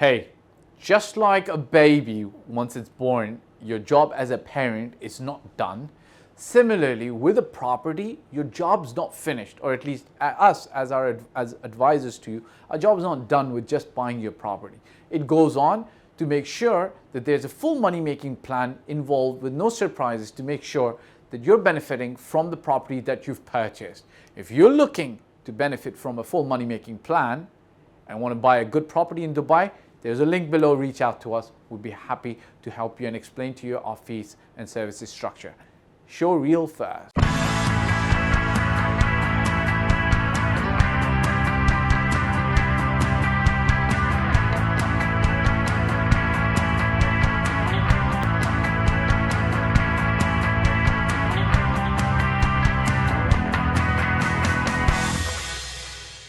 Hey, just like a baby once it's born, your job as a parent is not done. Similarly, with a property, your job's not finished, or at least us as advisors to you, our job's not done with just buying your property. It goes on to make sure that there's a full money-making plan involved with no surprises to make sure that you're benefiting from the property that you've purchased. If you're looking to benefit from a full money-making plan and want to buy a good property in Dubai, there's a link below. Reach out to us. We'd be happy to help you and explain to you our fees and services structure. Show real first.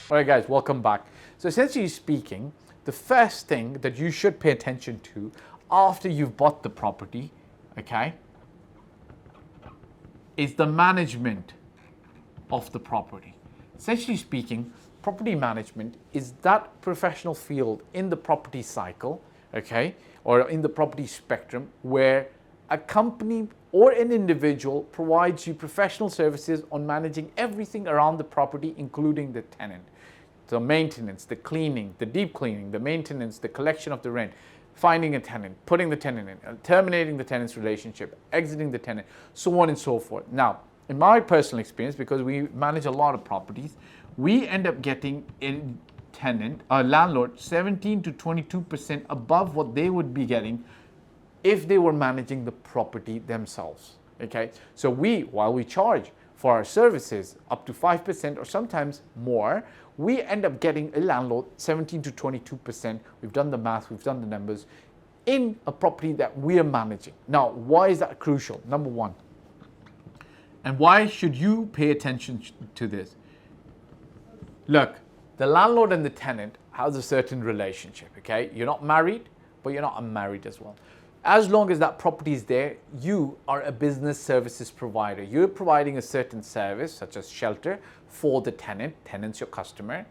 All right, guys, welcome back. So essentially speaking, the first thing that you should pay attention to after you've bought the property, okay, is the management of the property. Essentially speaking, property management is that professional field in the property cycle, okay, or in the property spectrum where a company or an individual provides you professional services on managing everything around the property, including the tenant. The maintenance, the cleaning, the deep cleaning, the maintenance, the collection of the rent, finding a tenant, putting the tenant in, terminating the tenant's relationship, exiting the tenant, so on and so forth. Now, in my personal experience, because we manage a lot of properties, we end up getting a landlord 17 to 22% above what they would be getting if they were managing the property themselves. Okay, so while we charge for our services up to 5% or sometimes more, we end up getting a landlord 17 to 22%. We've done the math, we've done the numbers in a property that we are managing. Now, why is that crucial? Number one, and why should you pay attention to this? Look, the landlord and the tenant has a certain relationship, okay? You're not married, but you're not unmarried as well. As long as that property is there, you are a business services provider. You're providing a certain service, such as shelter, for the tenant. Tenant's your customer.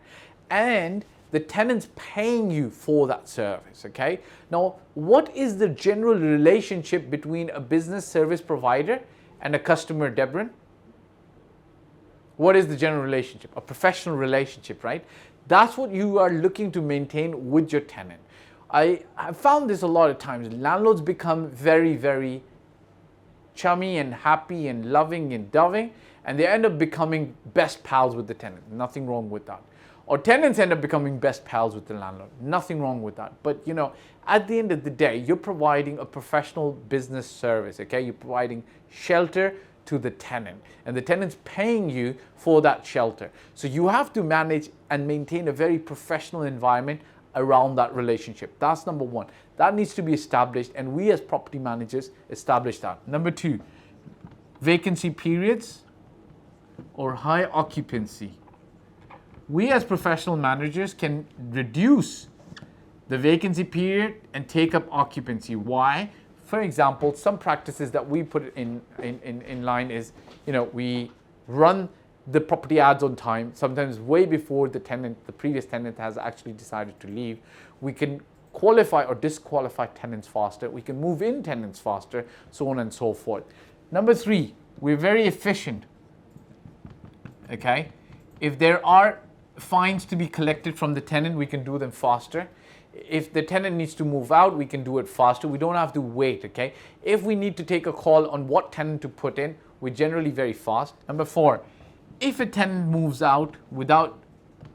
And the tenant's paying you for that service, okay? Now, what is the general relationship between a business service provider and a customer, Debran? What is the general relationship? A professional relationship, right? That's what you are looking to maintain with your tenant. I have found this a lot of times. Landlords become very, very chummy and happy and loving and doving, and they end up becoming best pals with the tenant. Nothing wrong with that. Or tenants end up becoming best pals with the landlord. Nothing wrong with that. But you know, at the end of the day, you're providing a professional business service, okay? You're providing shelter to the tenant, and the tenant's paying you for that shelter. So you have to manage and maintain a very professional environment around that relationship. That's number one. That needs to be established, and we as property managers establish that. Number two, vacancy periods or high occupancy. We as professional managers can reduce the vacancy period and take up occupancy. Why? For example, some practices that we put in line is, you know, we run the property ads on time, sometimes way before the previous tenant has actually decided to leave. We can qualify or disqualify tenants faster. We can move in tenants faster, so on and so forth. Number three, we're very efficient. Okay? If there are fines to be collected from the tenant, we can do them faster. If the tenant needs to move out, we can do it faster. We don't have to wait, okay? If we need to take a call on what tenant to put in, we're generally very fast. Number four, if a tenant moves out without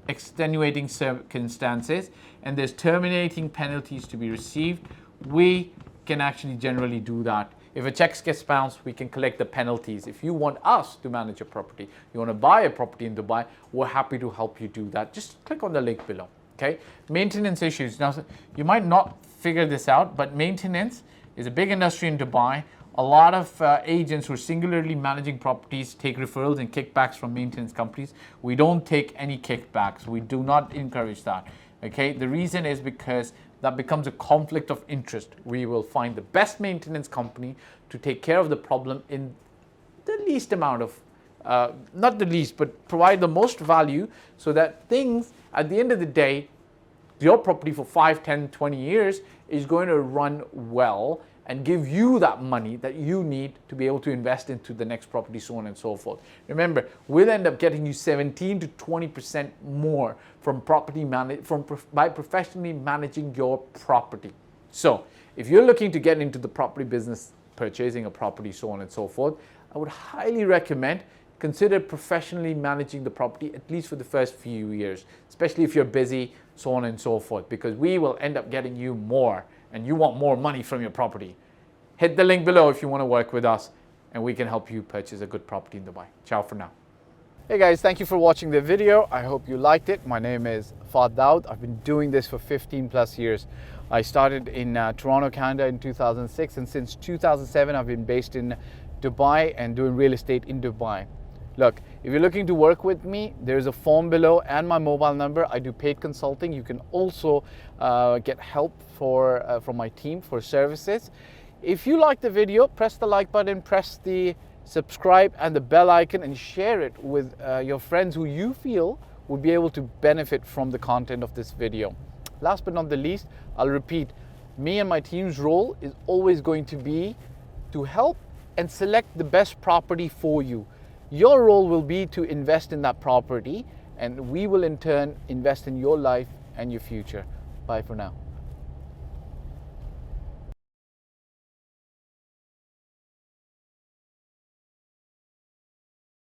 extenuating circumstances and there's terminating penalties to be received, we can actually generally do that. If a check gets bounced, we can collect the penalties. If you want us to manage a property, you want to buy a property in Dubai, we're happy to help you do that. Just click on the link below, okay? Maintenance issues. Now, you might not figure this out, but maintenance is a big industry in Dubai. A lot of agents who are singularly managing properties take referrals and kickbacks from maintenance companies. We don't take any kickbacks. We do not encourage that. Okay, the reason is because that becomes a conflict of interest. We will find the best maintenance company to take care of the problem in the least amount of, not the least, but provide the most value so that things at the end of the day your property for 5, 10, 20 years is going to run well and give you that money that you need to be able to invest into the next property, so on and so forth. Remember, we'll end up getting you 17 to 20% more from by professionally managing your property. So if you're looking to get into the property business, purchasing a property, so on and so forth, I would highly recommend consider professionally managing the property, at least for the first few years, especially if you're busy, so on and so forth, because we will end up getting you more and you want more money from your property. Hit the link below if you want to work with us and we can help you purchase a good property in Dubai. Ciao for now. Hey guys, thank you for watching the video. I hope you liked it. My name is Fahd Dawood. I've been doing this for 15 plus years. I started in Toronto, Canada in 2006, and since 2007 I've been based in Dubai and doing real estate in Dubai. Look, if you're looking to work with me, there's a form below and my mobile number. I do paid consulting. You can also get help from my team for services. If you like the video, press the like button, press the subscribe and the bell icon, and share it with your friends who you feel would be able to benefit from the content of this video. Last but not the least, I'll repeat, me and my team's role is always going to be to help and select the best property for you. Your role will be to invest in that property, and we will in turn invest in your life and your future. Bye for now.